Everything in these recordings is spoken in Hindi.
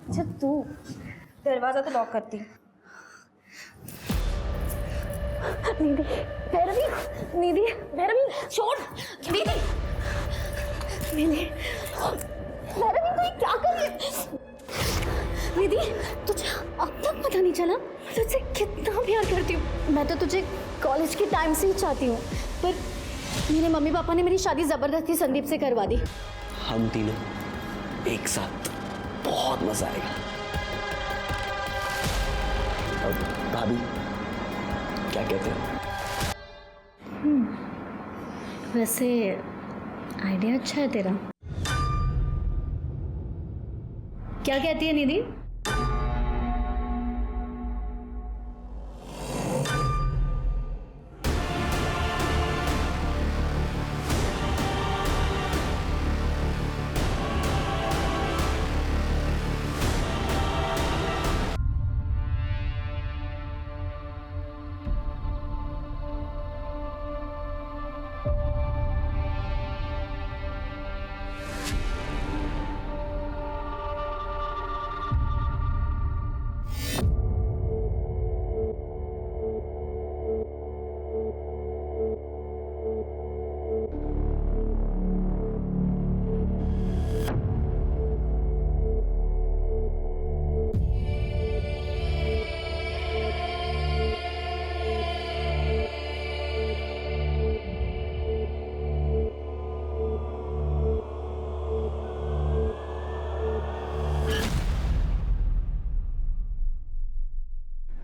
अच्छा तू दरवाजा तो लॉक करती। निधि, भैरवी, निधि, भैरवी, छोड़, निधि, निधि, भैरवी तू क्या कर रही है? निधि, तुझे अब तक पता नहीं चला मैं तुझसे कितना प्यार करती हूँ। मैं तो तुझे कॉलेज के टाइम से ही चाहती हूँ, पर मेरे मम्मी पापा ने मेरी शादी जबरदस्ती संदीप से करवा दी। हम तीनों एक साथ बहुत मजा आएगा। अब भाभी क्या कहते हो? वैसे आइडिया अच्छा है तेरा। क्या कहती है निधि?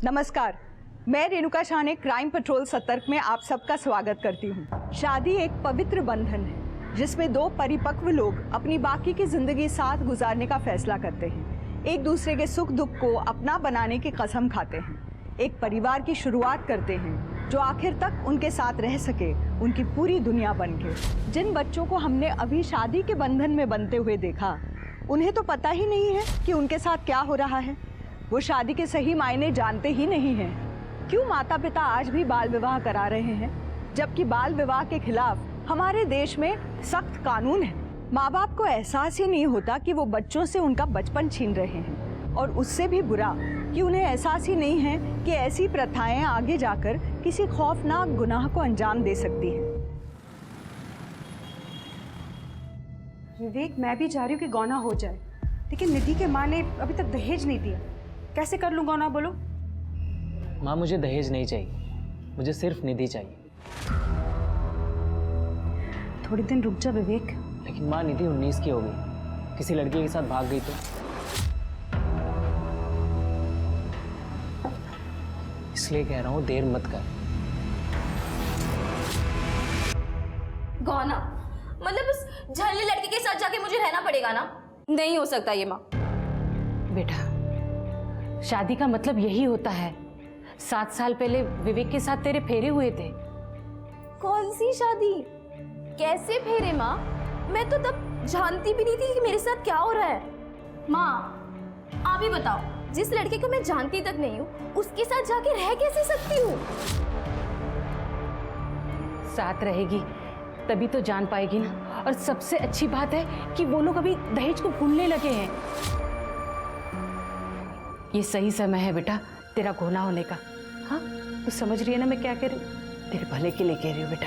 नमस्कार, मैं रेणुका शाह ने क्राइम पेट्रोल सतर्क में आप सबका स्वागत करती हूँ। शादी एक पवित्र बंधन है जिसमें दो परिपक्व लोग अपनी बाकी की जिंदगी साथ गुजारने का फैसला करते हैं, एक दूसरे के सुख दुख को अपना बनाने की कसम खाते हैं, एक परिवार की शुरुआत करते हैं जो आखिर तक उनके साथ रह सके, उनकी पूरी दुनिया बन के। जिन बच्चों को हमने अभी शादी के बंधन में बनते हुए देखा, उन्हें तो पता ही नहीं है कि उनके साथ क्या हो रहा है। वो शादी के सही मायने जानते ही नहीं हैं। क्यों माता पिता आज भी बाल विवाह करा रहे हैं, जबकि बाल विवाह के खिलाफ हमारे देश में सख्त कानून है। माँ बाप को एहसास ही नहीं होता कि वो बच्चों से उनका बचपन छीन रहे हैं, और उससे भी बुरा कि उन्हें एहसास ही नहीं है कि ऐसी प्रथाएं आगे जाकर किसी खौफनाक गुनाह को अंजाम दे सकती हैं। विवेक, मैं भी चाह रही हूँ कि गौना हो जाए, लेकिन निधि के माँ ने अभी तक दहेज नहीं दिया। कैसे कर लूँ गौना, बोलो? माँ, मुझे दहेज नहीं चाहिए, मुझे सिर्फ निधि चाहिए। थोड़ी दिन रुक जा विवेक। लेकिन माँ, निधि 19 की हो गई, किसी लड़के के साथ भाग गई तो? इसलिए कह रहा हूँ देर मत कर। गौना मतलब उस झल्ले लड़के के साथ जाके मुझे रहना पड़ेगा ना? नहीं हो सकता ये माँ। बेटा, शादी का मतलब यही होता है। 7 साल पहले विवेक के साथ तेरे फेरे हुए थे। कौन सी शादी, कैसे फेरे माँ? मैं तो तब जानती भी नहीं थी कि मेरे साथ क्या हो रहा है। माँ आप ही बताओ, जिस लड़के को मैं जानती तक नहीं हूँ उसके साथ जाके रह कैसे सकती हूँ? साथ रहेगी तभी तो जान पाएगी ना। और सबसे अच्छी बात है कि वो लोग अभी दहेज को भूलने लगे हैं। ये सही समय है बेटा तेरा घोना होने का। हाँ, तू समझ रही है ना मैं क्या कह रही हूँ? तेरे भले के लिए कह रही हूँ बेटा।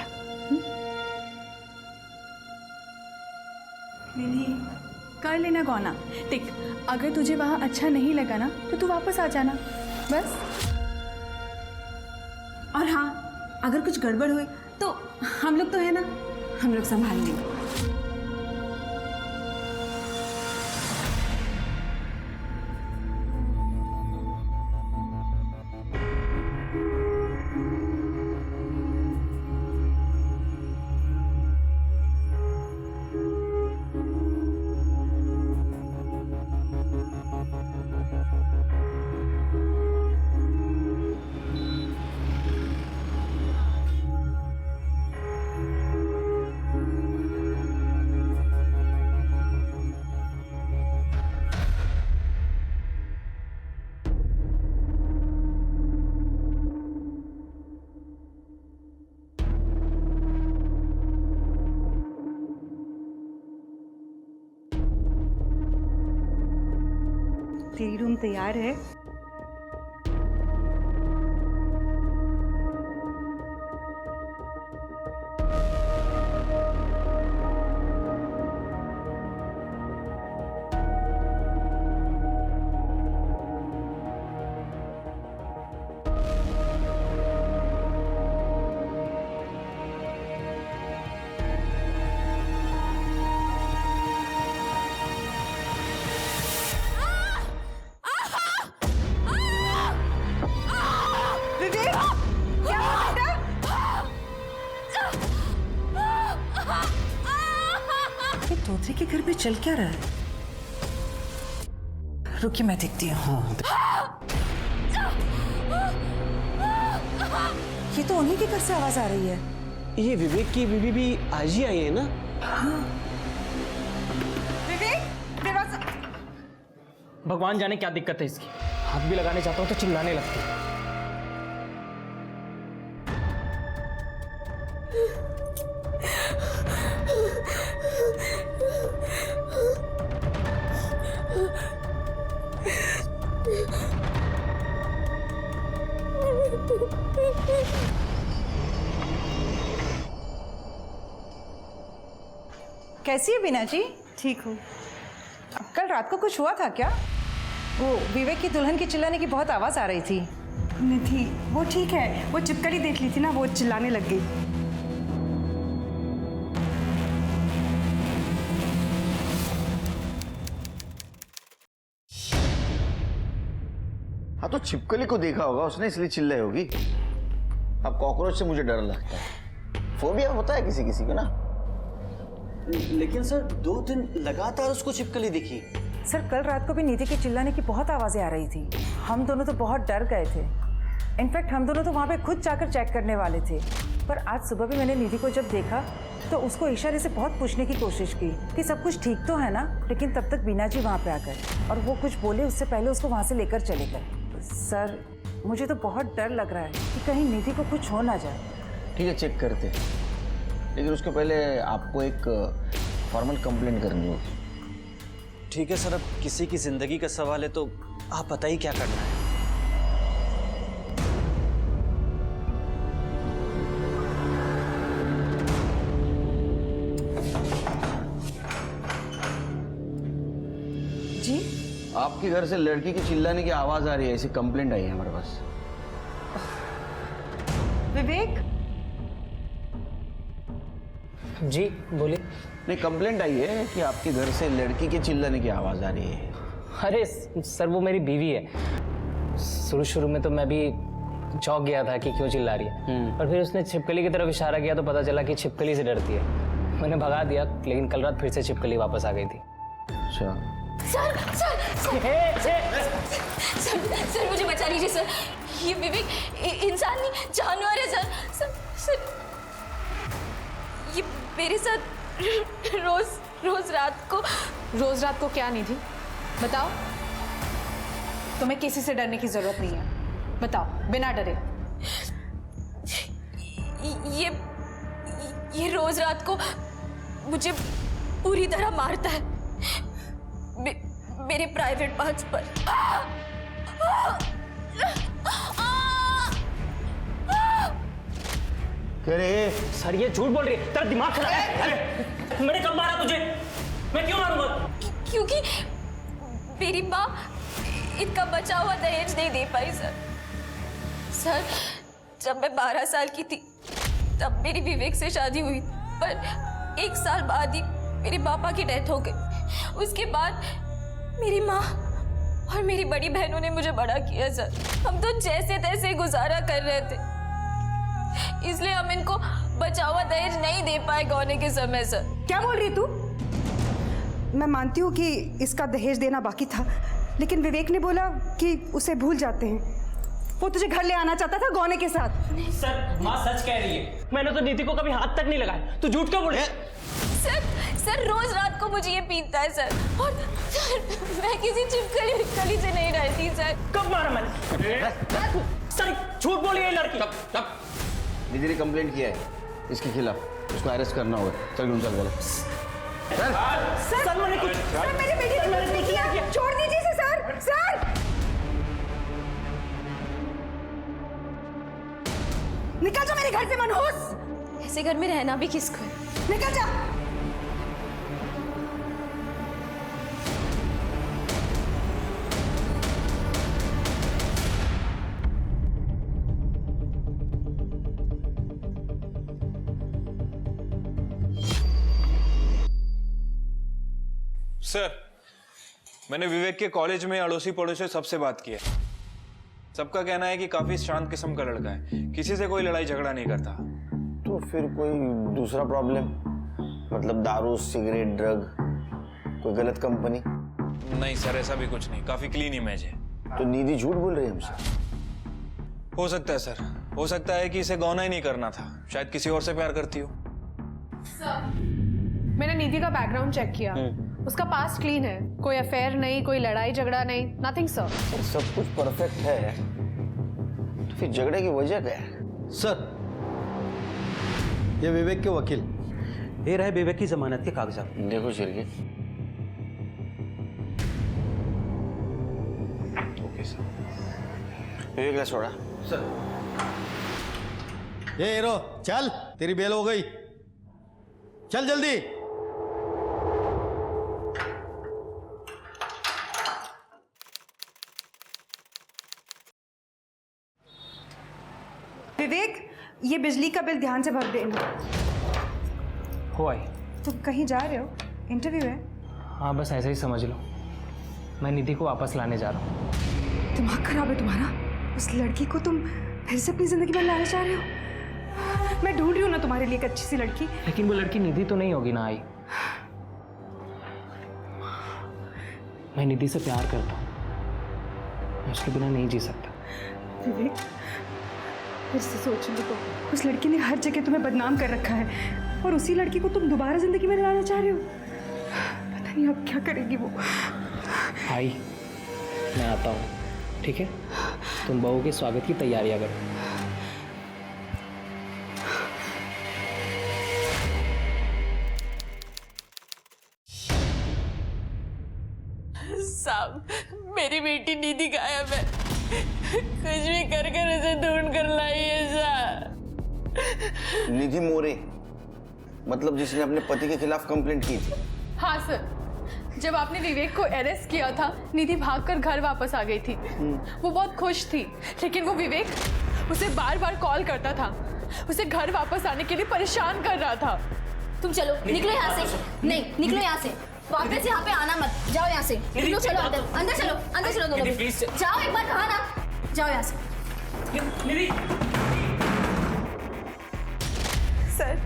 निधि, कर लेना गौना। देख, अगर तुझे वहाँ अच्छा नहीं लगा ना तो तू वापस आ जाना, बस। और हाँ, अगर कुछ गड़बड़ हुई तो हम लोग तो है ना, हम लोग संभाल लेंगे। टी रूम तैयार है। तोतरे के घर पे चल क्या रहा है? रुकिए मैं देखती हूँ। ये तो उन्हीं के घर से आवाज आ रही है। ये विवेक की बीवी भी आज ही आई है ना? भगवान जाने क्या दिक्कत है इसकी। हाथ भी लगाने चाहता हूँ तो चिल्लाने लगती है। कैसी है बीना जी? ठीक हूँ। कल रात को कुछ हुआ था क्या? वो विवेक की दुल्हन के चिल्लाने की बहुत आवाज आ रही थी। निधि वो ठीक है, वो चिपकली देख ली थी ना, वो चिल्लाने लग गई। हाँ तो छिपकली को देखा होगा उसने, इसलिए चिल्लाई होगी। अब कॉकरोच से मुझे डर लगता है। फोबिया होता है किसी किसी को ना। लेकिन सर 2 दिन लगातार उसको छिपकली दिखी। सर कल रात को भी निधि के चिल्लाने की बहुत आवाजें आ रही थी। हम दोनों तो बहुत डर गए थे। इनफैक्ट हम दोनों तो वहाँ पे खुद जाकर चेक करने वाले थे। पर आज सुबह भी मैंने निधि को जब देखा तो उसको इशारे से बहुत पूछने की कोशिश की कि सब कुछ ठीक तो है ना, लेकिन तब तक बीना जी वहाँ पे आ गए और वो कुछ बोले उससे पहले उसको वहाँ से लेकर चले गए। सर मुझे तो बहुत डर लग रहा है कि कहीं निधि को कुछ हो ना जाए। ठीक है चेक करते, लेकिन उसके पहले आपको एक फॉर्मल कंप्लेंट करनी होगी। ठीक है सर, अब किसी की जिंदगी का सवाल है तो आप बताइए क्या करना है। जी आपके घर से लड़की की चिल्लाने की आवाज आ रही है, ऐसी कंप्लेंट आई है हमारे पास। विवेक जी बोलिए। नहीं, कंप्लेंट आई है कि आपके घर से लड़की के चिल्लाने की आवाज आ रही है। अरे सर वो मेरी बीवी है। शुरू में तो मैं भी चौंक गया था कि क्यों चिल्ला रही है, और फिर उसने छिपकली की तरफ इशारा किया तो पता चला कि छिपकली से डरती है। मैंने भगा दिया, लेकिन कल रात फिर से छिपकली वापस आ गई थी। अच्छा सर सर सर सर मुझे बचा लीजिए सर। ये विवेक इंसान नहीं जानवर है सर। सर सर ये मेरे साथ रोज रात को क्या निधि बताओ? तुम्हें किसी से डरने की जरूरत नहीं है, बताओ बिना डरे। ये रोज रात को मुझे पूरी तरह मारता है मेरे प्राइवेट पार्ट्स पर। अरे सर ये झूठ बोल रही है, तेरा दिमाग खराब है। मैंने कब मारा तुझे? मैं क्यों मारूंगा? क्योंकि मेरी माँ इनका बचा हुआ दहेज नहीं दे पाई सर। सर जब मैं 12 साल की थी तब मेरी विवेक से शादी हुई, पर 1 साल बाद ही मेरे पापा की डेथ हो गई। उसके बाद मेरी माँ और मेरी बड़ी बहनों ने मुझे बड़ा किया सर। हम तो जैसे तैसे गुजारा कर रहे थे, इसलिए हम इनको बचा हुआ दहेज नहीं दे पाए गौने के समय सर। क्या बोल रही तू? मैं मानती हूँ कि इसका दहेज देना बाकी था, लेकिन विवेक ने बोला कि उसे भूल जाते हैं। वो तुझे घर ले आना चाहता था गौने के साथ। सर माँ सच कह रही है, मैंने तो नीति को कभी हाथ तक नहीं लगाया। तू झूठ क्यों बोल रही है? सर रोज रात को मुझे ये पीता है सर, और सर मैं किसी छिपकली से नहीं रहती सर। कब मारा मैंने? सर झूठ बोली है लड़की। निधि ने कंप्लेंट किया है इसके खिलाफ, उसको अरेस्ट करना होगा। चल ढूंढ, चल बोलो। सर मैंने कुछ, सर मेरी बेटी ने गलती किया, छोड़ दीजिए इसे सर। सर निकल जा मेरे घर से मनहूस। ऐसे घर में रहना भी किसको है? निकल जा। सर, मैंने विवेक के कॉलेज में अड़ोसी पड़ोसी सबसे बात की है। सबका कहना है कि काफी शांत किस्म का लड़का है, किसी से कोई लड़ाई झगड़ा नहीं करता। तो फिर कोई दूसरा प्रॉब्लम, मतलब दारू, सिगरेट, ड्रग, कोई गलत कंपनी? नहीं सर, ऐसा भी कुछ नहीं, काफी क्लीन इमेज है। तो निधि झूठ बोल रही है हमसे? हो सकता है सर, हो सकता है कि इसे गौना ही नहीं करना था, शायद किसी और से प्यार करती हो। मैंने निधि का बैकग्राउंड चेक किया, उसका पास्ट क्लीन है, कोई अफेयर नहीं, कोई लड़ाई झगड़ा नहीं, नथिंग सर। सब कुछ परफेक्ट है, तो फिर झगड़े की वजह क्या है? सर, ये विवेक के वकील, ये रहे विवेक की जमानत के कागजात। देखो शिरके। Okay sir. विवेक ने छोड़ा सर। ये हीरो, चल, तेरी बेल हो गई, चल जल्दी। विवेक, ये बिजली का बिल ध्यान से भर देना। हो आई। तुम कहीं जा रहे हो? इंटरव्यू है? हाँ, बस ऐसे ही समझ लो, मैं निधि को वापस लाने जा रहा हूँ। दिमाग खराब है तुम्हारा? उस लड़की को तुम फिर से अपनी जिंदगी में लाना चाह रहे हो? मैं ढूंढ रही हूँ ना तुम्हारे लिए एक अच्छी सी लड़की। लेकिन वो लड़की निधि तो नहीं होगी ना आई। मैं निधि से प्यार करता हूँ, मैं उसके बिना नहीं जी सकता। विवेक, फिर से सोचने तो उस लड़की ने हर जगह तुम्हें बदनाम कर रखा है, और उसी लड़की को तुम दोबारा जिंदगी में लाना चाह रहे हो। पता नहीं अब क्या करेगी वो। आई, मैं आता हूँ, ठीक है? तुम बहू के स्वागत की तैयारियां करो। साहब, मेरी बेटी निधि गायब है, कुछ भी कर कर उसे ढूंढ कर लाइए साहब। निधि मोरे, मतलब जिसने अपने पति के खिलाफ कंप्लेंट की थी? हाँ सर, जब आपने विवेक को अरेस्ट किया था, निधि भागकर घर वापस आ गई थी। वो बहुत खुश थी, लेकिन वो विवेक उसे बार बार कॉल करता था, उसे घर वापस आने के लिए परेशान कर रहा था। तुम चलो, निकलो यहाँ से। नहीं, निकलो यहाँ से, वापस यहाँ पे आना मत। जाओ यहाँ से, निकलो, चलो अंदर, अंदर चलो, अंदर चलो दोनों। जाओ, एक बार कहा ना, जाओ यहाँ से। सर,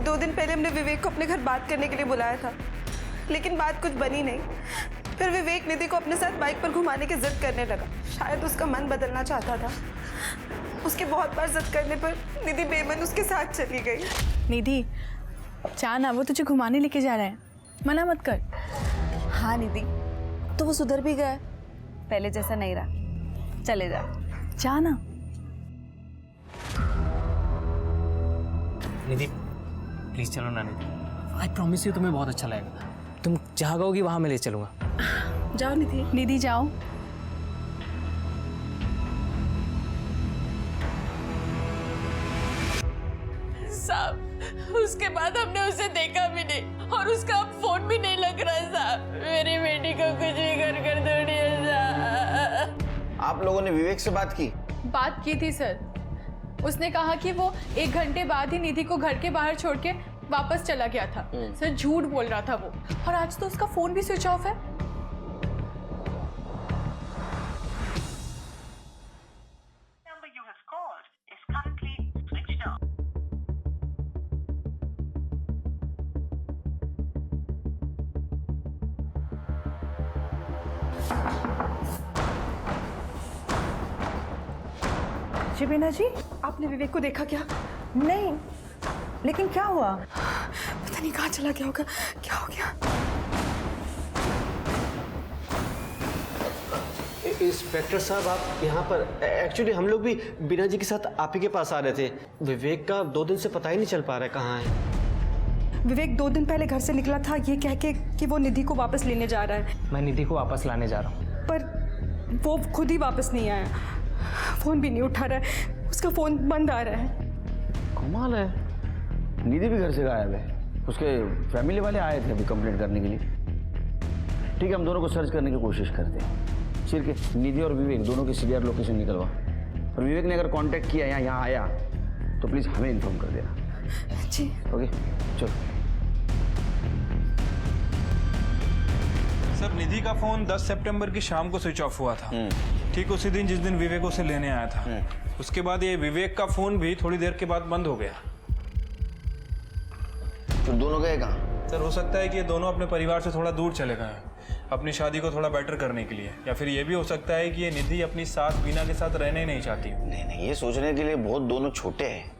2 दिन पहले हमने विवेक को अपने घर बात करने के लिए बुलाया था, लेकिन बात कुछ बनी नहीं। फिर विवेक निधि को अपने साथ बाइक पर घुमाने की जिद करने लगा। शायद उसका मन बदलना चाहता था। उसके बहुत बार जिद करने पर निधि बेमन उसके साथ चली गई। निधि, चाह ना, वो तुझे घुमाने लेके जा रहा है, मना मत कर। हाँ निधि, तो वो सुधर भी गया, पहले जैसा नहीं रहा। चले जा, चाह ना। निधि, प्लीज चलो ना निधि, आई प्रॉमिस यू तुम्हें बहुत अच्छा लगेगा। तुम जहाँ कहोगी वहाँ मैं ले चलूँगा। जाओ निधि। निधि जाओ। साहब, उसके बाद हमने उसे देखा भी नहीं, और उसका अब फोन भी नहीं लग रहा है साहब। मेरी बेटी को कुछ भी कर दौड़िए साहब। आप लोगों ने विवेक से बात की? बात की थी सर, उसने कहा कि वो 1 घंटे बाद ही निधि को घर के बाहर छोड़ के वापस चला गया था। सर, झूठ बोल रहा था वो, और आज तो उसका फोन भी स्विच ऑफ है। शिबेना जी, आपने विवेक को देखा क्या? नहीं, लेकिन क्या हुआ? पता नहीं कहाँ चला गया होगा। क्या हो गया? इंस्पेक्टर साहब, आप यहाँ पर? एक्चुअली हम लोग भी बीना जी के साथ आप ही के पास आ रहे थे। विवेक का 2 दिन से पता ही नहीं चल पा रहा है कहाँ है। विवेक 2 दिन पहले घर से निकला था, ये कह के कि वो निधि को वापस लेने जा रहा है। मैं निधि को वापस लाने जा रहा हूँ। पर वो खुद ही वापस नहीं आया, फोन भी नहीं उठा रहा है, उसका फोन बंद आ रहा है। कमाल है। निधि भी घर से गायब है। उसके फैमिली वाले आए थे अभी कंप्लेंट करने के लिए। ठीक है, हम दोनों को सर्च करने की कोशिश करते हैं। सिर्फ निधि और विवेक दोनों की सीरियर लोकेशन निकलवा, और विवेक ने अगर कांटेक्ट किया या यहाँ आया तो प्लीज़ हमें इन्फॉर्म कर देना। जी। ओके, चलो। सर, निधि का फोन 10 सितंबर की शाम को स्विच ऑफ हुआ था। ठीक उसी दिन जिस दिन विवेक उसे लेने आया था। उसके बाद ये विवेक का फोन भी थोड़ी देर के बाद बंद हो गया। तो दोनों गए कहाँ? सर, हो सकता है कि ये दोनों अपने परिवार से थोड़ा दूर चले गए हैं, अपनी शादी को थोड़ा बेटर करने के लिए। या फिर ये भी हो सकता है कि ये निधि अपनी सास बीना के साथ रहने ही नहीं चाहती। नहीं, ये सोचने के लिए बहुत दोनों छोटे हैं।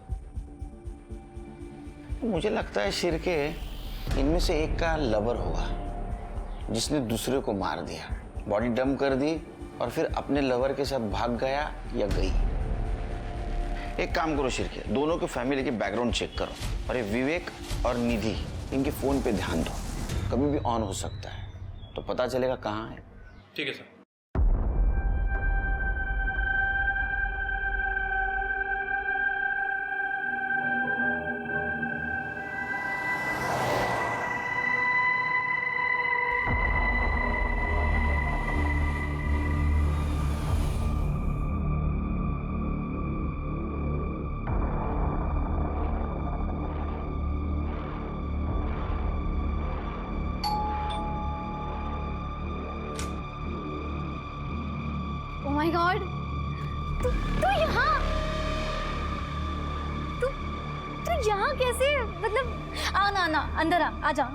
मुझे लगता है शिरके इनमें से एक का लवर होगा जिसने दूसरे को मार दिया, बॉडी डंप कर दी और फिर अपने लवर के साथ भाग गया या गई। एक काम करो शिरके, दोनों के फैमिली के बैकग्राउंड चेक करो, और ये विवेक और निधि इनके फोन पे ध्यान दो। कभी भी ऑन हो सकता है, तो पता चलेगा कहाँ है। ठीक है सर। Oh my God! तू यहाँ कैसे? मतलब आना अंदर आ जा।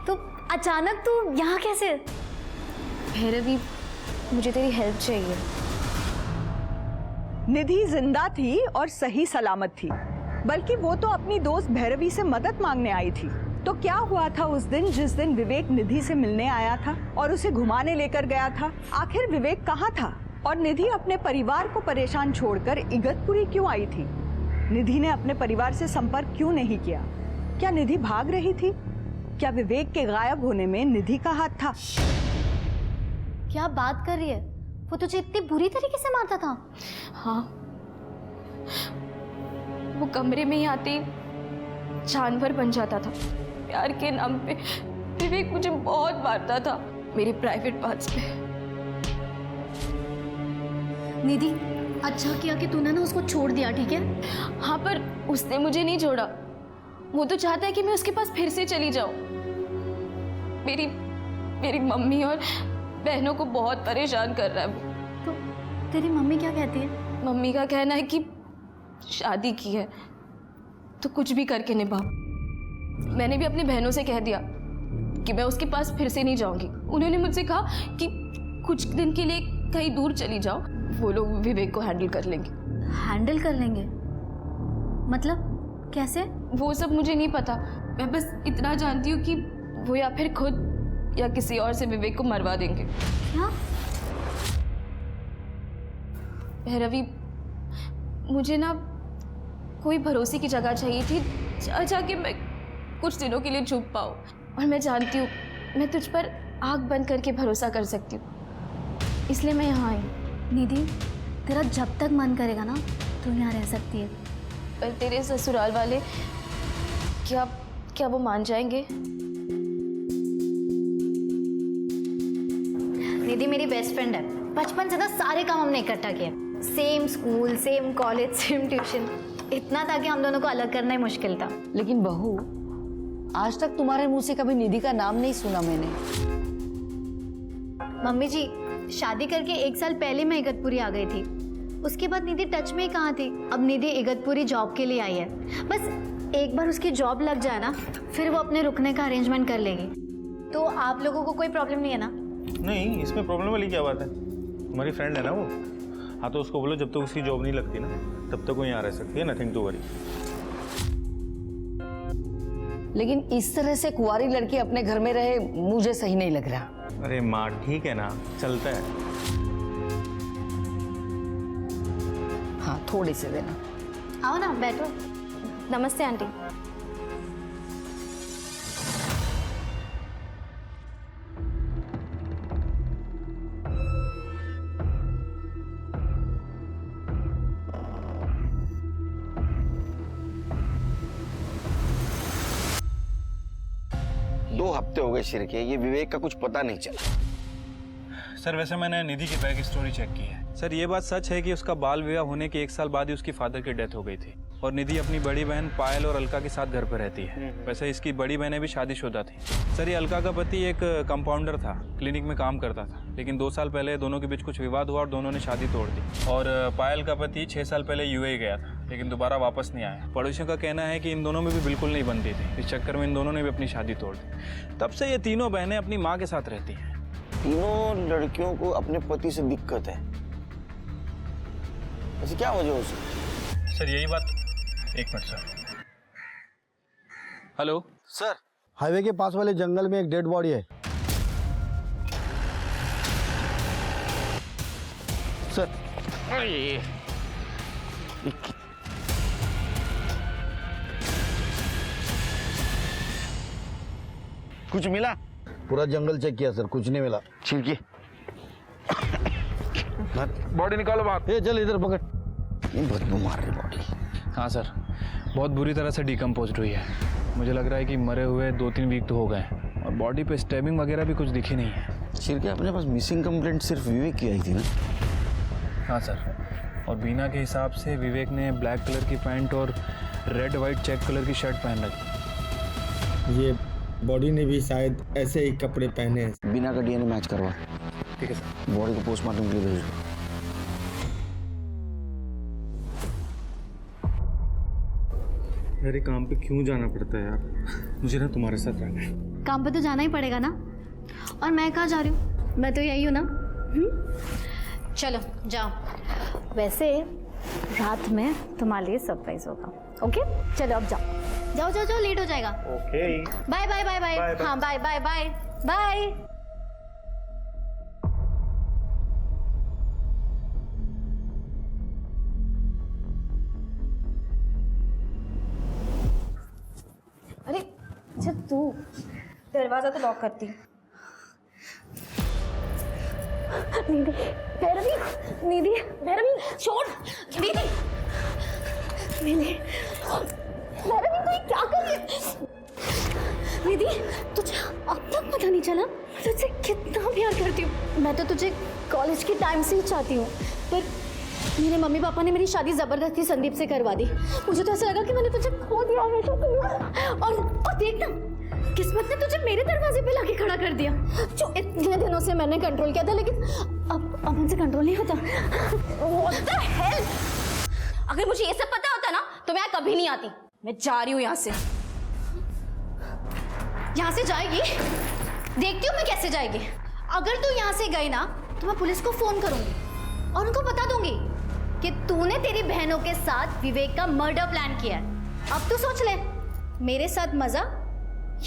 तो अचानक तू यहाँ कैसे? भैरवी, मुझे तेरी हेल्प चाहिए। निधि जिंदा थी और सही सलामत थी, बल्कि वो तो अपनी दोस्त भैरवी से मदद मांगने आई थी। तो क्या हुआ था उस दिन जिस दिन विवेक निधि से मिलने आया था और उसे घुमाने लेकर गया था? आखिर विवेक कहाँ था और निधि अपने परिवार को परेशान छोड़कर इगतपुरी क्यों आई थी? निधि ने अपने परिवार से संपर्क क्यों नहीं किया? क्या निधि भाग रही थी? क्या विवेक के गायब होने में निधि का हाथ था? क्या बात कर रही है? वो तुझे इतनी बुरी तरीके से मारता था? हाँ, वो कमरे में ही आते ही जानवर बन जाता था। प्यार के नाम पे विवेक मुझे बहुत मारता था, मेरे प्राइवेट पार्ट्स पे। निधि, अच्छा किया कि तूने ना उसको छोड़ दिया, ठीक है? हाँ, पर उसने मुझे नहीं छोड़ा। वो तो चाहता है कि मैं उसके पास फिर से चली जाऊं। मेरी मम्मी और बहनों को बहुत परेशान कर रहा है वो। तो तेरी मम्मी क्या कहती है? मम्मी का कहना है कि शादी की है तो कुछ भी करके निभा। मैंने भी अपनी बहनों से कह दिया कि मैं उसके पास फिर से नहीं जाऊंगी। उन्होंने मुझसे कहा कि कुछ दिन के लिए कहीं दूर चली जाओ, वो लोग विवेक को हैंडल कर लेंगे। हैंडल कर लेंगे? मतलब कैसे? वो सब मुझे नहीं पता। मैं बस इतना जानती हूँ कि वो या फिर खुद या किसी और से विवेक को मरवा देंगे। क्या? भैरवी, मुझे ना कोई भरोसे की जगह चाहिए थी जाके मैं कुछ दिनों के लिए छुप पाऊँ। और मैं जानती हूँ मैं तुझ पर आँख बंद करके भरोसा कर सकती हूँ, इसलिए मैं यहाँ आई। निधि, तेरा जब तक मन करेगा ना तू यहाँ रह सकती है। पर तेरे ससुराल वाले क्या वो मान जाएंगे? निधि मेरी बेस्ट फ्रेंड है, बचपन से ना सारे काम हमने इकट्ठा किए। Same school, same college, same tuition. इतना था कि हम दोनों को अलग करना ही मुश्किल था। लेकिन बहू, आज तक तुम्हारे मुंह से कभी निधि का नाम नहीं सुना मैंने। मम्मी जी, शादी करके 1 साल पहले मैं इगतपुरी आ गई थी। उसके बाद निधि टच में ही कहाँ थी। अब निधि इगतपुरी जॉब के लिए आई है। बस एक बार उसकी जॉब लग जाए ना, फिर वो अपने रुकने का अरेंजमेंट कर लेगी। तो आप लोगों को कोई प्रॉब्लम नहीं है ना? नहीं, इसमें प्रॉब्लम वाली क्या बात है? हमारी फ्रेंड है ना वो। हाँ, तो उसको बोलो जब तक उसकी जॉब नहीं लगती ना तब तक वो यहाँ रह सकती है। Nothing to worry. लेकिन इस तरह से कुंवारी लड़की अपने घर में रहे मुझे सही नहीं लग रहा। अरे माँ, ठीक है ना, चलता है। हाँ, थोड़ी से देना। आओ ना, बैठो। नमस्ते आंटी। हफ्ते हो गए शिरके, ये विवेक का कुछ पता नहीं चला। सर वैसे मैंने निधि की बैक स्टोरी चेक की है। सर ये बात सच है कि उसका बाल विवाह होने के 1 साल बाद ही उसकी फादर की डेथ हो गई थी और निधि अपनी बड़ी बहन पायल और अलका के साथ घर पर रहती है। वैसे इसकी बड़ी बहनें भी शादीशुदा थी। सर ये अलका का पति एक कंपाउंडर था, क्लिनिक में काम करता था, लेकिन 2 साल पहले दोनों के बीच कुछ विवाद हुआ और दोनों ने शादी तोड़ दी। और पायल का पति 6 साल पहले यूएई गया था, लेकिन दोबारा वापस नहीं आया। पड़ोसियों का कहना है कि इन दोनों में भी बिल्कुल नहीं बनती थी, इस चक्कर में इन दोनों ने भी अपनी शादी तोड़ दी। तब से ये तीनों बहनें अपनी माँ के साथ रहती हैं। तीनों लड़कियों को अपने पति से दिक्कत है, ऐसी क्या वजह हो सकती? सर यही बात, एक minute sir. Hello sir, highway के पास वाले जंगल में एक डेड बॉडी है सर। कुछ मिला? पूरा जंगल चेक किया सर, कुछ नहीं मिला। छिड़की बॉडी निकालो बाहर। ये चल इधर पकड़। ये बदबू मार रही बॉडी। हाँ सर, बहुत बुरी तरह से डिकम्पोज हुई है। मुझे लग रहा है कि मरे हुए 2-3 वीक तो हो गए और बॉडी पे स्टैबिंग वगैरह भी कुछ दिखी नहीं है। छिड़के अपने पास मिसिंग कंप्लेंट सिर्फ विवेक की आई थी ना? हाँ सर, और बीना के हिसाब से विवेक ने ब्लैक कलर की पैंट और रेड वाइट चेक कलर की शर्ट पहन रखी। ये बॉडी ने भी शायद ऐसे ही कपड़े पहने हैं। बिना का डीएनए मैच करवा। ठीक है सर। बॉडी को पोस्टमार्टम के लिए भेज दो। मेरे काम पे क्यों जाना पड़ता है यार, मुझे ना तुम्हारे साथ रहना है। काम पे तो जाना ही पड़ेगा ना, और मैं कहाँ जा रही हूँ? मैं तो यही हूँ ना। चलो जाओ। वैसे रात में तुम्हारे लिए सरप्राइज होगा। ओके चलो अब जाओ जाओ जाओ जाओ, लेट हो जाएगा। Okay bye bye bye bye. हाँ बाय बाय बाय बाय। अरे अच्छा तू दरवाजा तो लॉक करती। निधि, भैरवी, निधि, भैरवी, छोड़, निधि, निधि, भैरवी तू क्या कर रही है? निधि, तुझे अब तक पता नहीं चला मैं तुझसे कितना प्यार करती हूँ। मैं तो तुझे कॉलेज के टाइम से ही चाहती हूँ, पर मेरे मम्मी पापा ने मेरी शादी जबरदस्ती संदीप से करवा दी। मुझे तो ऐसा लगा कि मैंने तुझे खो दिया हमेशा के लिए। और देख ना, किस्मत ने तुझे मेरे दरवाजे पे लाके खड़ा कर दिया, जो इतने दिनों से मैंने कंट्रोल किया था, लेकिन अब मुझसे कंट्रोल नहीं होता। What the hell? अगर मुझे ये सब पता होता ना तो मैं कभी नहीं आती। मैं जा रही हूँ यहाँ से। यहाँ से जाएगी? देखती हूँ मैं कैसे जाएगी। अगर तू यहाँ से गई ना तो मैं पुलिस को फोन करूंगी और उनको बता दूंगी कि तूने तेरी बहनों के साथ विवेक का मर्डर प्लान किया है। अब तू सोच ले, मेरे साथ मजा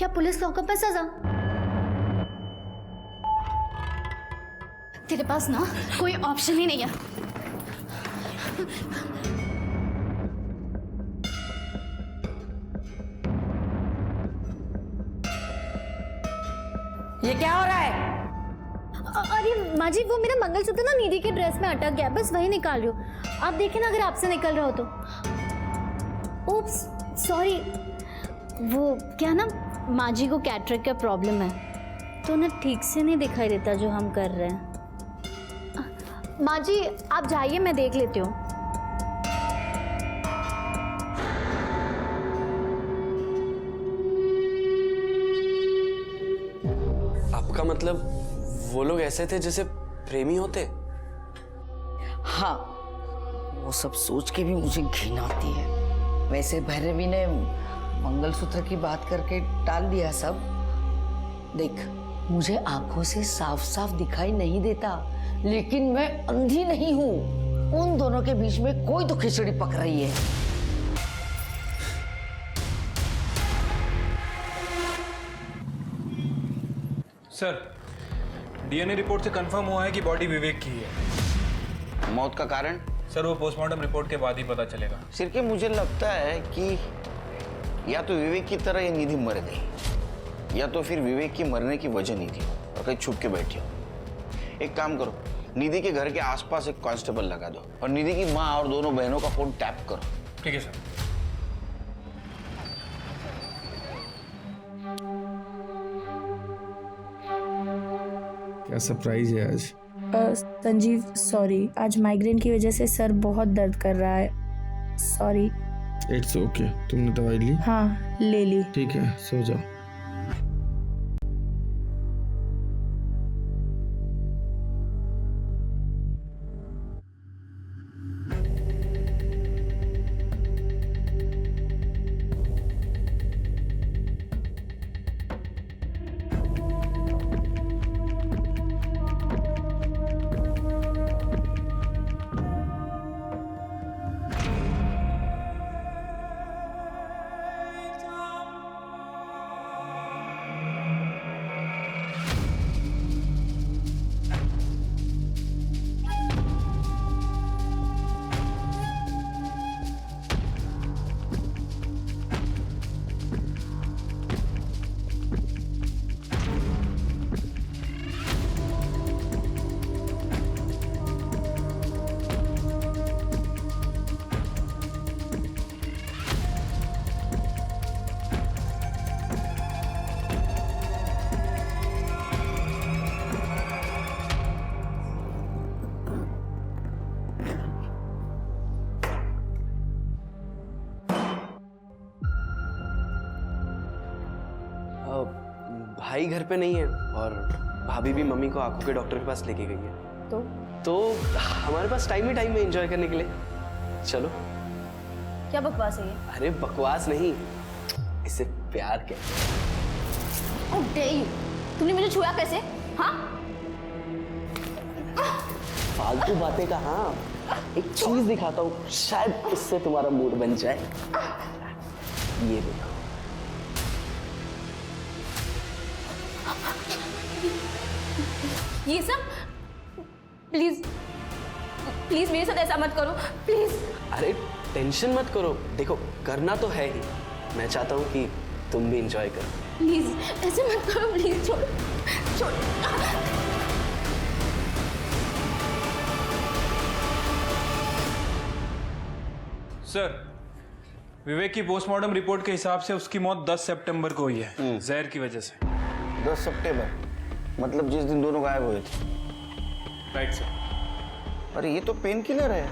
या पुलिस लॉकअप में सजा। तेरे पास ना कोई ऑप्शन ही नहीं है। ये क्या हो रहा है? अरे माँ जी, वो मेरा मंगलसूत्र ना निधि के ड्रेस में अटक गया, बस वही निकाल रही हूँ। आप देखें ना अगर आपसे निकल रहा हो तो। ओप्स सॉरी, वो क्या ना माँ जी को कैटरेक्ट का प्रॉब्लम है, तो उन्हें ठीक से नहीं दिखाई देता जो हम कर रहे हैं। माँ जी आप जाइए, मैं देख लेती हूँ। आपका मतलब वो लोग ऐसे थे जैसे प्रेमी होते? हाँ, वो सब सोच के भी मुझे घिन आती है। वैसे भैरवी ने मंगलसूत्र की बात करके टाल दिया सब। देख, मुझे आंखों से साफ साफ दिखाई नहीं देता, लेकिन मैं अंधी नहीं हूँ। उन दोनों के बीच में कोई तो खिचड़ी पक रही है। सर, डीएनए रिपोर्ट से कंफर्म हुआ है कि बॉडी विवेक की है। मौत का कारण? सर वो पोस्टमार्टम रिपोर्ट के बाद ही पता चलेगा। सिर्फ मुझे लगता है कि या तो विवेक की तरह ये निधि मर गई, या तो फिर विवेक की मरने की वजह नहीं थी और कहीं छुप के बैठी हो। एक काम करो, निधि के घर के आसपास एक कांस्टेबल लगा दो और निधि की माँ और दोनों बहनों का फोन टैप करो। ठीक है सर। क्या सरप्राइज है आज? संजीव सॉरी, आज माइग्रेन की वजह से सर बहुत दर्द कर रहा है, सॉरी। It's okay. तुमने दवाई ली? हाँ ले ली। ठीक है, सो जाओ। भाई घर पे नहीं है और भाभी भी मम्मी को आंखों के डॉक्टर के पास लेके गई है। तो हमारे पास टाइम ही टाइम है एंजॉय करने के लिए। चलो। क्या बकवास है ये? अरे बकवास नहीं, इसे प्यार कहते हैं। How dare you? तुमने मुझे छुआ कैसे? हाँ? फालतू बातें का। हाँ, एक चीज दिखाता हूँ, शायद इससे तुम्हारा मूड बन जाए। ये देखो। ये सब? प्लीज प्लीज मेरे साथ ऐसा मत करो, प्लीज। अरे टेंशन मत करो, देखो करना तो है ही। मैं चाहता हूँ कि तुम भी एंजॉय करो। प्लीज ऐसे मत करो, प्लीज छोड़ छोड़। सर, विवेक की पोस्टमार्टम रिपोर्ट के हिसाब से उसकी मौत 10 सितंबर को हुई है, जहर की वजह से। 10 सितंबर मतलब जिस दिन दोनों गायब हुए थे। Right sir. अरे ये तो पेन किलर है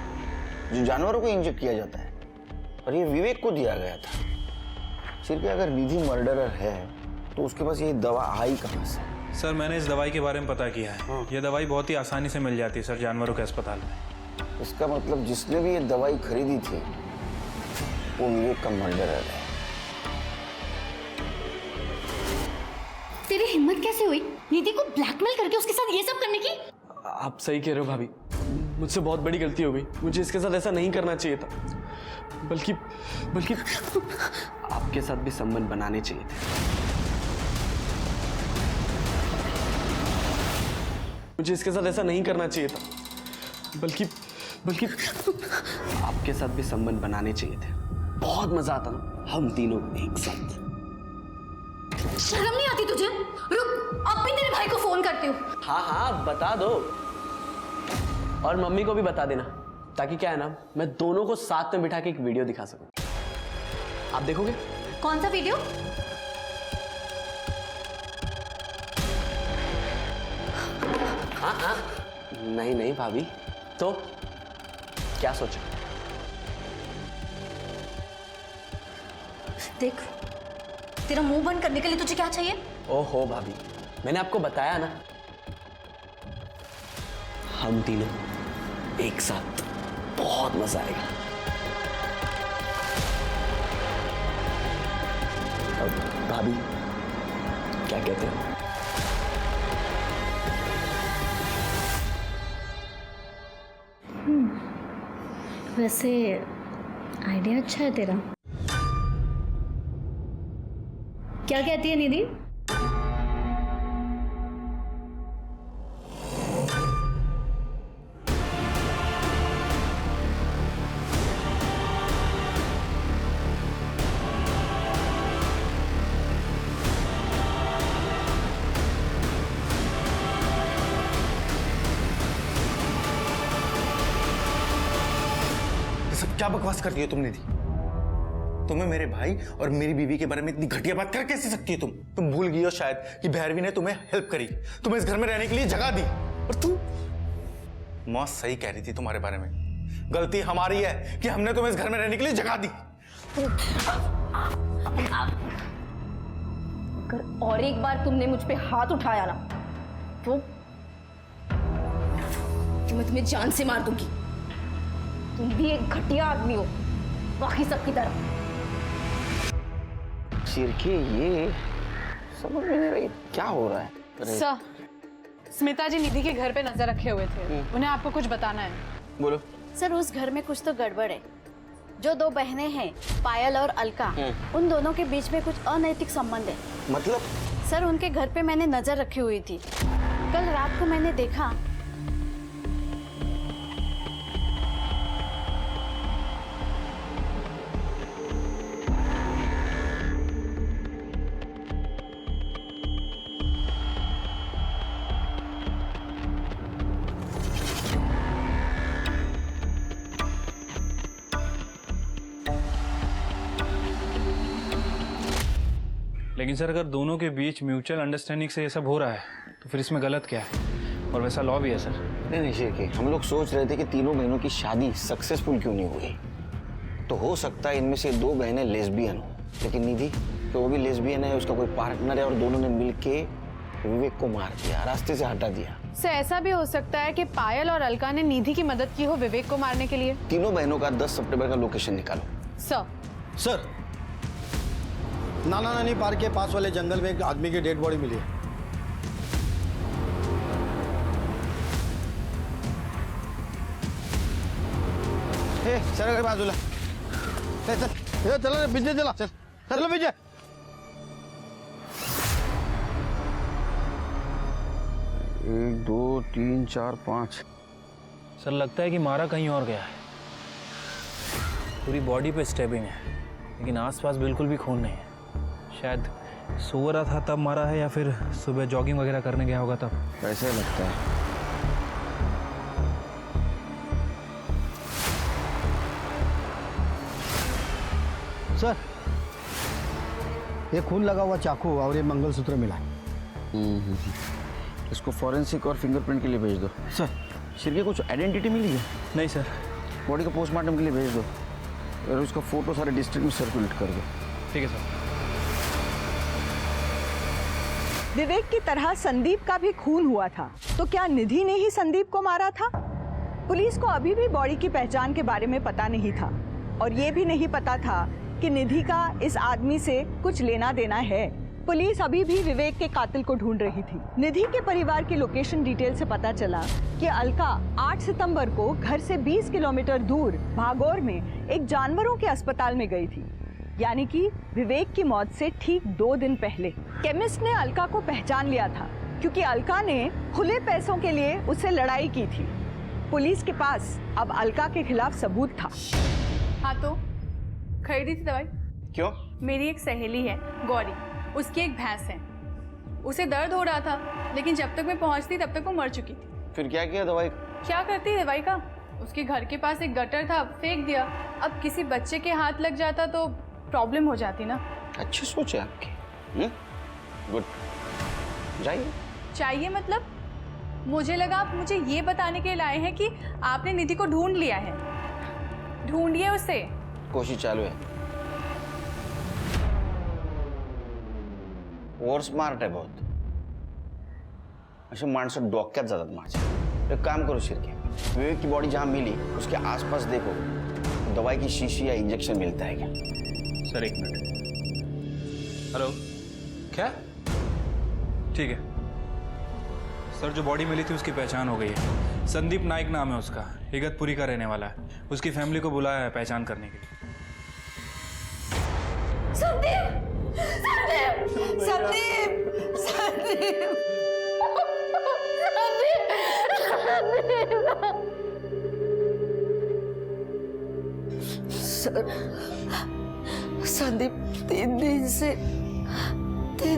जो जानवरों को इंजेक्ट किया जाता है, और ये विवेक को दिया गया था। सिर्फ अगर निधि मर्डरर है तो उसके पास ये दवा आई कहाँ से? सर मैंने इस दवाई के बारे में पता किया है। ये दवाई बहुत ही आसानी से मिल जाती है सर जानवरों के अस्पताल में। इसका मतलब जिसने भी ये दवाई खरीदी थी वो विवेक का मर्डरर है। तेरी हिम्मत कैसे हुई निधि को ब्लैकमेल करके उसके साथ ये सब करने की? आप सही कह रहे हो भाभी, मुझसे बहुत बड़ी गलती हो गई। मुझे इसके साथ ऐसा नहीं करना चाहिए था, बल्कि आपके साथ भी संबंध बनाने चाहिए थे। मुझे इसके साथ ऐसा नहीं करना चाहिए था, बल्कि आपके साथ भी संबंध बनाने चाहिए थे। बहुत मजा आता ना हम तीनों एक साथ। शर्म नहीं आती तुझे? रुक, अब भी तेरे भाई को फोन करती हूँ। हाँ बता दो, और मम्मी को भी बता देना, ताकि क्या है ना, मैं दोनों को साथ में बिठा के एक वीडियो दिखा सकूं। आप देखोगे? कौन सा वीडियो? हाँ नहीं भाभी, तो क्या सोचा? देख, तेरा मुंह बंद करने के लिए तुझे क्या चाहिए? ओहो भाभी, मैंने आपको बताया ना, हम तीनों एक साथ बहुत मजा आएगा। अब भाभी क्या कहते हैं? वैसे आइडिया अच्छा है तेरा। क्या कहती है निधि? क्या बकवास करती हो तुम निधि? तुम्हें मेरे भाई और मेरी बीवी के बारे में इतनी घटिया बात कर कैसे सकती है तुम भूल गई हो शायद कि भैरवी ने तुम्हें हेल्प करी, तुम्हें इस घर में रहने के लिए जगह दी। और तुम मौत सही कह रही थी तुम्हारे बारे में, गलती हमारी है कि हमने तुम्हें इस घर में रहने के लिए जगह दी। अगर और एक बार तुमने मुझ पे हाथ उठाया ना तो मैं तुम्हें जान से मार दूंगी। तुम भी एक घटिया आदमी हो बाकी सबकी तरह। शिरके ये समझ में नहीं रही क्या हो रहा है। सर, स्मिता जी निधि के घर पे नजर रखे हुए थे, उन्हें आपको कुछ बताना है। बोलो। सर उस घर में कुछ तो गड़बड़ है। जो दो बहनें हैं पायल और अलका, उन दोनों के बीच में कुछ अनैतिक संबंध है। मतलब? सर उनके घर पे मैंने नजर रखी हुई थी। कल रात को मैंने देखा लेकिन सर अगर दोनों के बीच म्यूचुअल अंडरस्टैंडिंग से ये सब हो रहा है तो फिर इसमें गलत क्या है? और वैसा लॉ भी है सर। नहीं शिरके, हम लोग सोच रहे थे कि तीनों बहनों की शादी सक्सेसफुल क्यों नहीं हुई। तो हो सकता है इनमें से दो बहनें लेस्बियन हो, लेकिन निधि तो वो भी लेस्बियन है, उसका कोई पार्टनर है और दोनों ने मिलके विवेक को मार दिया, रास्ते से हटा दिया। सर ऐसा भी हो सकता है कि पायल और अलका ने निधि की मदद की हो विवेक को मारने के लिए। तीनों बहनों का 10 सितंबर का लोकेशन निकालो। सर नाना नानी पार्क के पास वाले जंगल में एक आदमी की डेड बॉडी मिली है। चल बाजूला चल पीछे चला चलो पीछे। 1 2 3 4 5। सर लगता है कि मारा कहीं और गया है। पूरी बॉडी पे स्टेबिंग है लेकिन आसपास बिल्कुल भी खून नहीं है। शायद सो रहा था तब मारा है या फिर सुबह जॉगिंग वगैरह करने गया होगा तब। ऐसे लगता है। सर ये खून लगा हुआ चाकू और ये मंगलसूत्र मिला है। इसको फॉरेंसिक और फिंगरप्रिंट के लिए भेज दो। सर शिरके कुछ आइडेंटिटी मिली है? नहीं सर। बॉडी को पोस्टमार्टम के लिए भेज दो और उसका फोटो सारे डिस्ट्रिक्ट में सर्कुलेट कर दो। ठीक है सर। विवेक की तरह संदीप का भी खून हुआ था, तो क्या निधि ने ही संदीप को मारा था? पुलिस को अभी भी बॉडी की पहचान के बारे में पता नहीं था और ये भी नहीं पता था कि निधि का इस आदमी से कुछ लेना देना है। पुलिस अभी भी विवेक के कातिल को ढूंढ रही थी। निधि के परिवार की लोकेशन डिटेल से पता चला कि अलका 8 सितंबर को घर से 20 किलोमीटर दूर भागौर में एक जानवरों के अस्पताल में गई थी, यानी कि विवेक की मौत से ठीक 2 दिन पहले। केमिस्ट ने अलका को पहचान लिया था क्योंकि अलका ने खुले पैसों के लिए उससे लड़ाई की थी। पुलिस के पास अब अलका के खिलाफ सबूत था। हाँ तो खरीदी थी दवाई। क्यों? मेरी एक सहेली है गौरी, उसकी एक भैंस है, उसे दर्द हो रहा था लेकिन जब तक मैं पहुंचती तब तक वो मर चुकी थी। फिर क्या किया दवाई? क्या करती दवाई का? उसके घर के पास एक गटर था, फेंक दिया। अब किसी बच्चे के हाथ लग जाता तो प्रॉब्लम हो जाती ना। अच्छी सोच है आपकी। गुड, जाइए। चाहिए मतलब? मुझे लगा आप मुझे ये बताने के लिए लाए हैं कि आपने निधि को ढूंढ लिया है। ढूंढिए उसे। कोशिश चालू है। और स्मार्ट है बहुत। असे माणसं डोक्यात जातात माझ्या। एक काम करो शिरके, विवेक की बॉडी जहां मिली उसके आसपास देखो, दवाई की शीशी या इंजेक्शन मिलता है क्या? Sir 1 minute. हेलो, क्या? ठीक है सर, जो बॉडी मिली थी उसकी पहचान हो गई है। संदीप नाइक नाम है उसका, इगतपुरी का रहने वाला है। उसकी फैमिली को बुलाया है पहचान करने के लिए। संदीप! संदीप! संदीप! संदीप! संदीप 3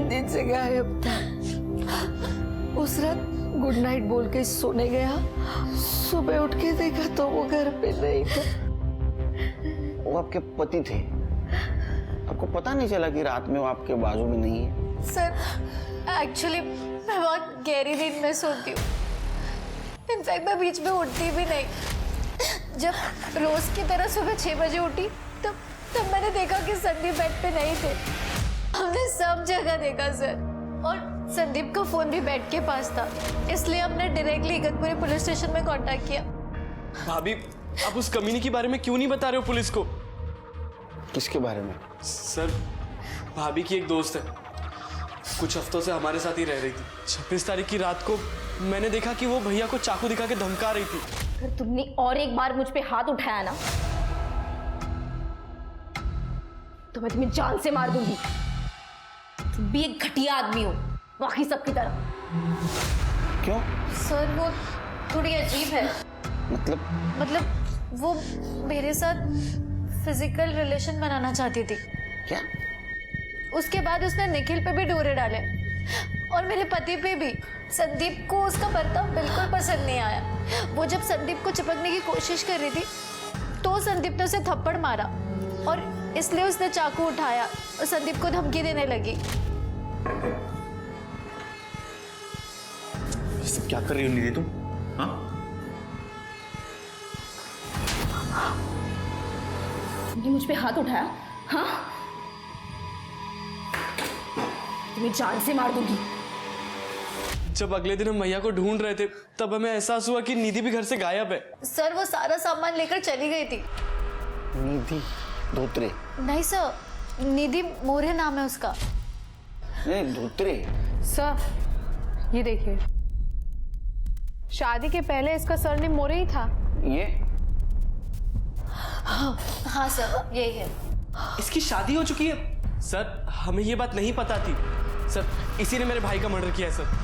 दिन से गायब था। उस रात गुड नाइट बोल के सोने गया, सुबह उठ के देखा तो वो घर पे नहीं था। वो आपके पति थे? आपको पता नहीं चला कि रात में वो आपके बाजू में नहीं है? सर एक्चुअली मैं बहुत गहरी नींद में सोती हूँ। इनफैक्ट मैं बीच में उठती भी नहीं। जब रोज की तरह सुबह 6 बजे उठी तब मैंने देखा कि संदीप बेड पे नहीं थे। हमने सब जगह देखा सर, और संदीप का फोन भी बेड के पास था, इसलिए हमने डायरेक्टली इगतपुरी पुलिस स्टेशन में कांटेक्ट किया। भाभी, आप उस कमीने के बारे में क्यों नहीं बता रहे हो पुलिस को? किसके बारे में? सर, भाभी की एक दोस्त है, कुछ हफ्तों से हमारे साथ ही रह रही थी। 26 तारीख की रात को मैंने देखा कि वो भैया को चाकू दिखा के धमका रही थी। अगर तुमने और एक बार मुझ पे हाथ उठाया ना तो मैं तुम्हें जान से मार दूंगी। तुम भी एक घटिया आदमी हो, बाकी सबकी तरह। क्यों? सर वो थोड़ी अजीब है। मतलब वो मेरे साथ फिजिकल रिलेशन बनाना चाहती थी। क्या? उसके बाद उसने निखिल पे भी डोरे डाले और मेरे पति पे भी। संदीप को उसका बर्ताव बिल्कुल पसंद नहीं आया। वो जब संदीप को चिपकने की कोशिश कर रही थी तो संदीप ने उसे थप्पड़ मारा और इसलिए उसने चाकू उठाया और संदीप को धमकी देने लगी। ये सब क्या कर रही हो निधि तुम? हाँ? तुमने मुझ पे हाथ उठाया? हाँ, तुम्हें जान से मार दूंगी। जब अगले दिन हम भैया को ढूंढ रहे थे तब हमें एहसास हुआ कि निधि भी घर से गायब है। सर वो सारा सामान लेकर चली गई थी। निधि धोत्रे? नहीं सर, निधि मोरे नाम है उसका। नहीं, धोत्रे। सर ये देखिए, शादी के पहले इसका सरनेम मोरे ही था। ये? हाँ सर, यही है। इसकी शादी हो चुकी है? सर, हमें ये बात नहीं पता थी। सर, इसी ने मेरे भाई का मर्डर किया है सर।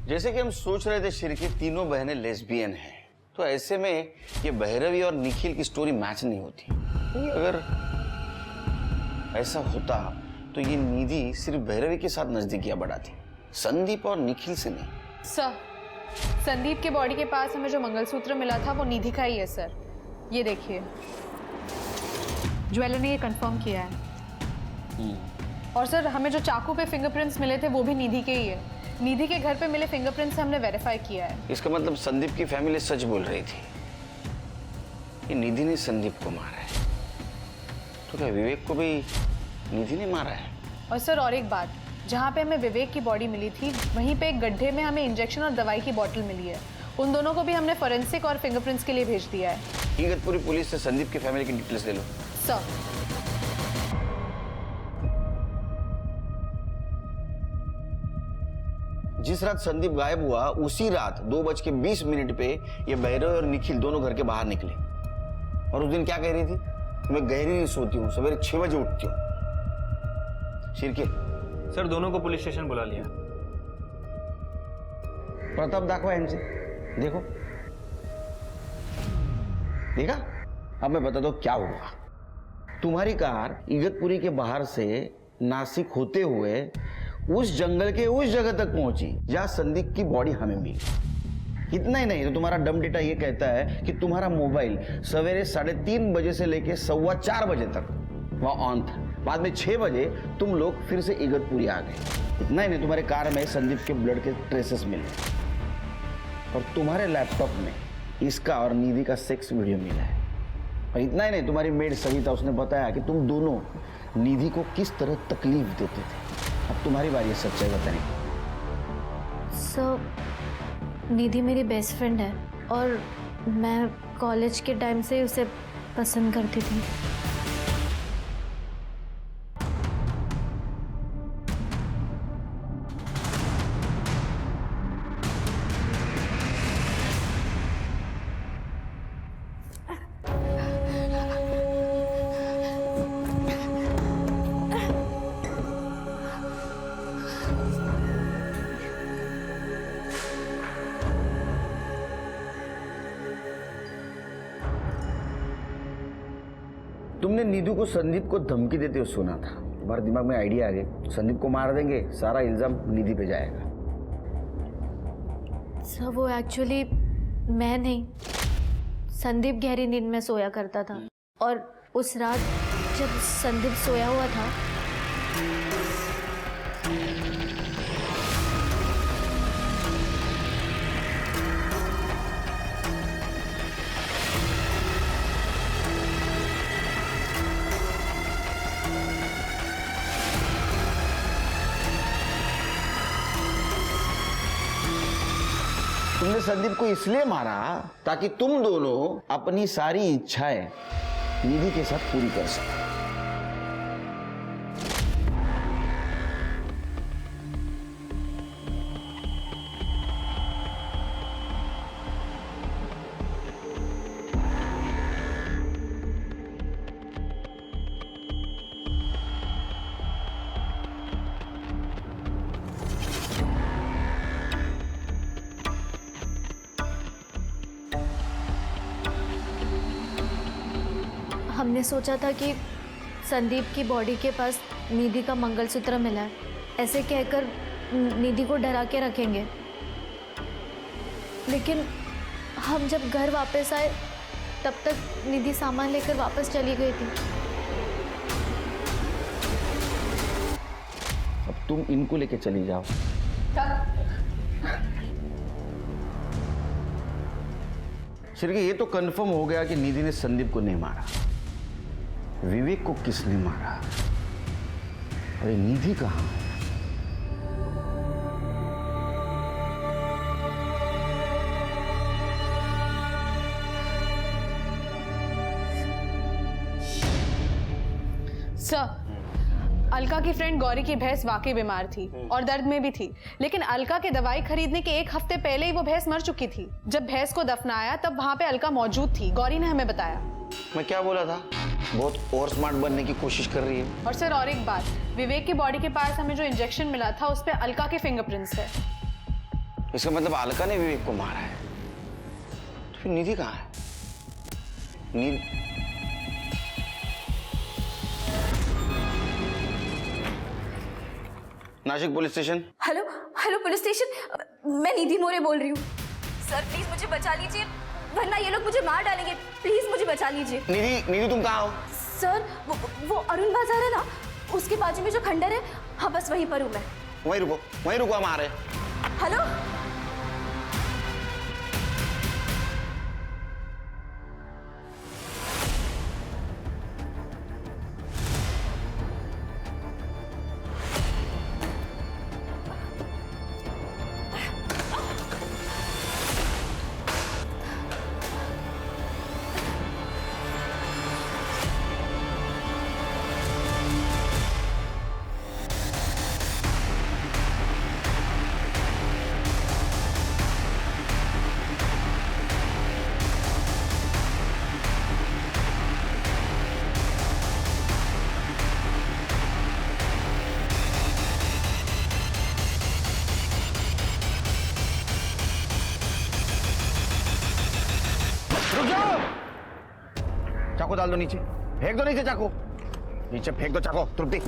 जैसे कि हम सोच रहे थे शिरकी तीनों बहनें लेस्बियन हैं, तो ऐसे में ये भैरवी और निखिल की स्टोरी मैच नहीं होती। अगर ऐसा होता तो ये निधि सिर्फ भैरवी के साथ नजदीकियां बढ़ाती, संदीप और निखिल से नहीं। सर, संदीप के बॉडी के पास हमें जो मंगलसूत्र मिला था वो निधि का ही है सर। ये देखिए, ज्वेलर ने ये कंफर्म किया है। और सर, हमें जो चाकू पे फिंगरप्रिंट्स मिले थे वो भी निधि के ही है। निधि के घर पे मिले फिंगरप्रिंट्स से हमने वेरीफाई किया है। इसका मतलब संदीप की फैमिली सच बोल रही थी, ये निधि ने संदीप को मारा है। तो क्या विवेक को भी निधि ने मारा है? और सर और एक बात, जहाँ पे हमें विवेक की बॉडी मिली थी वहीं पे एक गड्ढे में हमें इंजेक्शन और दवाई की बोतल मिली है। उन दोनों को भी हमने फोरेंसिक और फिंगरप्रिंट्स के लिए भेज दिया है। इगतपुरी पुलिस से संदीप की फैमिली की डिटेल्स ले लो। सर, जिस रात संदीप गायब हुआ उसी रात 2:20 पे ये भैरव और निखिल दोनों घर के बाहर निकले। और उस दिन क्या कह रही थी? मैं गहरी नींद सोती हूँ, सवेरे 6 बजे उठती हूँ। शिरके? सर, दोनों को पुलिस स्टेशन बुला लिया। प्रताप दाखवा इनसे, देखो। देखा? अब मैं बता दो क्या हुआ। तुम्हारी कार इगतपुरी के बाहर से नासिक होते हुए उस जंगल के उस जगह तक पहुंची जहां संदीप की बॉडी हमें मिली। इतना ही नहीं तो तुम्हारा डम डेटा ये कहता है कि तुम्हारा मोबाइल सवेरे 3:30 बजे से लेके 4:15 बजे तक वहां ऑन था। बाद में 6 बजे तुम लोग फिर से इगतपुरी आ गए। इतना ही नहीं, तुम्हारे कार में संदीप के ब्लड के ट्रेसेस मिले और तुम्हारे लैपटॉप में इसका और निधि का सेक्स वीडियो मिला है। और इतना ही नहीं, तुम्हारी मेड सविता, उसने बताया कि तुम दोनों निधि को किस तरह तकलीफ देते थे। अब तुम्हारी बारी है सच्चाई बताने की। सर, निधि मेरी बेस्ट फ्रेंड है और मैं कॉलेज के टाइम से उसे पसंद करती थी। तुमने नीदू को संदीप को धमकी देते हुए सुना था। तुम्हारे दिमाग में आइडिया आ गया, संदीप को मार देंगे, सारा इल्जाम निधि पे जाएगा। सर वो एक्चुअली मैं नहीं, संदीप गहरी नींद में सोया करता था और उस रात जब संदीप सोया हुआ था तुमने संदीप को इसलिए मारा ताकि तुम दोनों अपनी सारी इच्छाएं निधि के साथ पूरी कर सको। हमने सोचा था कि संदीप की बॉडी के पास निधि का मंगलसूत्र मिला है, ऐसे कहकर निधि को डरा के रखेंगे। लेकिन हम जब घर वापस आए तब तक निधि सामान लेकर वापस चली गई थी। अब तुम इनको लेके चली जाओ। सिर्फ ये तो कंफर्म हो गया कि निधि ने संदीप को नहीं मारा। विवेक को किसने मारा? अरे निधि कहाँ है? सर, अलका की फ्रेंड गौरी की भैंस वाकई बीमार थी और दर्द में भी थी, लेकिन अलका के दवाई खरीदने के 1 हफ्ते पहले ही वो भैंस मर चुकी थी। जब भैंस को दफनाया तब वहां पे अलका मौजूद थी, गौरी ने हमें बताया। मैं क्या बोला था? बहुत और स्मार्ट बनने की कोशिश कर रही है। और सर और एक बात, विवेक की बॉडी के पास हमें जो इंजेक्शन मिला था उस पे अलका के फिंगरप्रिंट्स है। इसका मतलब अलका ने विवेक को मारा है। तो फिर निधि कहाँ है? Nashik police station. Hello hello police station, मैं निधि मोरे बोल रही हूँ। सर प्लीज मुझे बचा लीजिए, वरना ये लोग मुझे मार डालेंगे। प्लीज मुझे बचा लीजिए। निधि तुम कहाँ हो? सर वो अरुण बाजार है ना, उसके बाजू में जो खंडर है, हाँ बस वहीं पर हूँ मैं। वहीं रुको हम आ रहे हैं। हेलो चाकू डाल दो नीचे, फेंक दो नीचे चाकू, नीचे फेंक दो चाकू। तृप्ति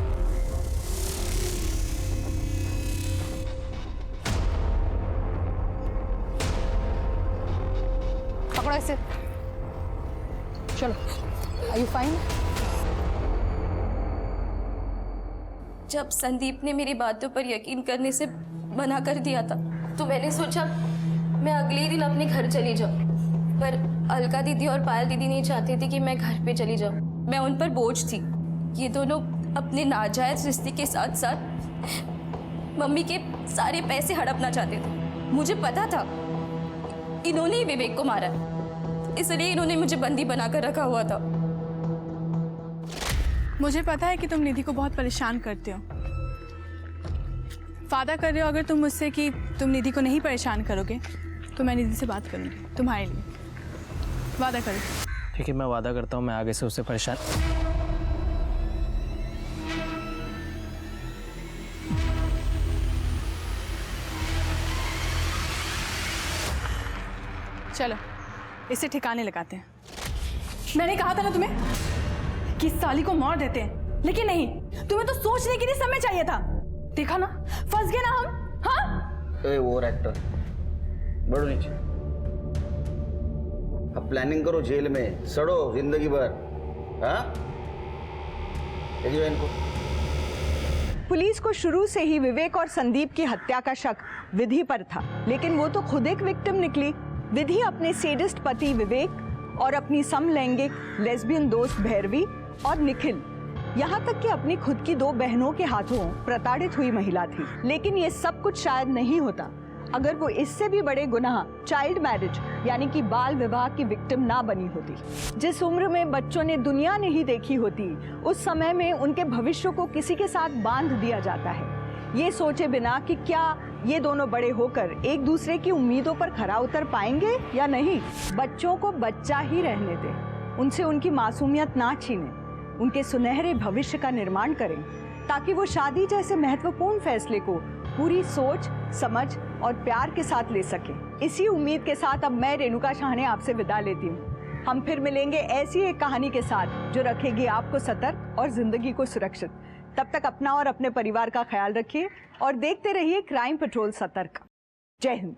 पकड़ो ऐसे, चलो। Are you fine? जब संदीप ने मेरी बातों पर यकीन करने से मना कर दिया था तो मैंने सोचा मैं अगले दिन अपने घर चली जाऊं, पर अलका दीदी और पायल दीदी नहीं चाहती थी कि मैं घर पे चली जाऊं। मैं उन पर बोझ थी। ये दोनों अपने नाजायज रिश्ते के साथ साथ मम्मी के सारे पैसे हड़पना चाहते थे। मुझे पता था इन्होंने ही विवेक को मारा, इसलिए इन्होंने मुझे बंदी बनाकर रखा हुआ था। मुझे पता है कि तुम निधि को बहुत परेशान करते हो। वादा कर रहे हो अगर तुम मुझसे कि तुम निधि को नहीं परेशान करोगे तो मैं निधि से बात करूंगी तुम्हारे लिए। वादा करो। ठीक है, मैं वादा करता हूँ मैं आगे से उससे परेशान। चलो इसे ठिकाने लगाते हैं। मैंने कहा था ना तुम्हें कि इस साली को मार देते हैं, लेकिन नहीं, तुम्हें तो सोचने के लिए समय चाहिए था। देखा ना, फंस गए ना हम। हाँ वो एक्टर, बढ़ो नीचे। अब प्लानिंग करो जेल में सड़ो जिंदगी भर। हाँ देखिए इनको। पुलिस को शुरू से ही विवेक और संदीप की हत्या का शक विधि पर था, लेकिन वो तो खुद एक विक्टिम निकली। विधि अपने सेडिस्ट पति विवेक और अपनी समलैंगिक लेस्बियन दोस्त भैरवी और निखिल, यहाँ तक कि अपनी खुद की 2 बहनों के हाथों प्रताड़ित हुई महिला थी। लेकिन ये सब कुछ शायद नहीं होता अगर वो इससे भी बड़े गुनाह चाइल्ड मैरिज यानी कि बाल विवाह की विक्टिम ना बनी होती। जिस उम्र में बच्चों ने दुनिया नहीं देखी होती, उस समय में उनके भविष्य को किसी के साथ बांध दिया जाता है, ये सोचे बिना कि क्या ये दोनों बड़े होकर एक दूसरे की उम्मीदों पर खरा उतर पाएंगे या नहीं। बच्चों को बच्चा ही रहने दें, उनसे उनकी मासूमियत ना छीनें, उनके सुनहरे भविष्य का निर्माण करें, ताकि वो शादी जैसे महत्वपूर्ण फैसले को पूरी सोच, समझ और प्यार के साथ ले सके। इसी उम्मीद के साथ अब मैं रेणुका शाहने आपसे विदा लेती हूँ। हम फिर मिलेंगे ऐसी एक कहानी के साथ जो रखेगी आपको सतर्क और जिंदगी को सुरक्षित। तब तक अपना और अपने परिवार का ख्याल रखिए और देखते रहिए क्राइम पेट्रोल सतर्क। जय हिंद।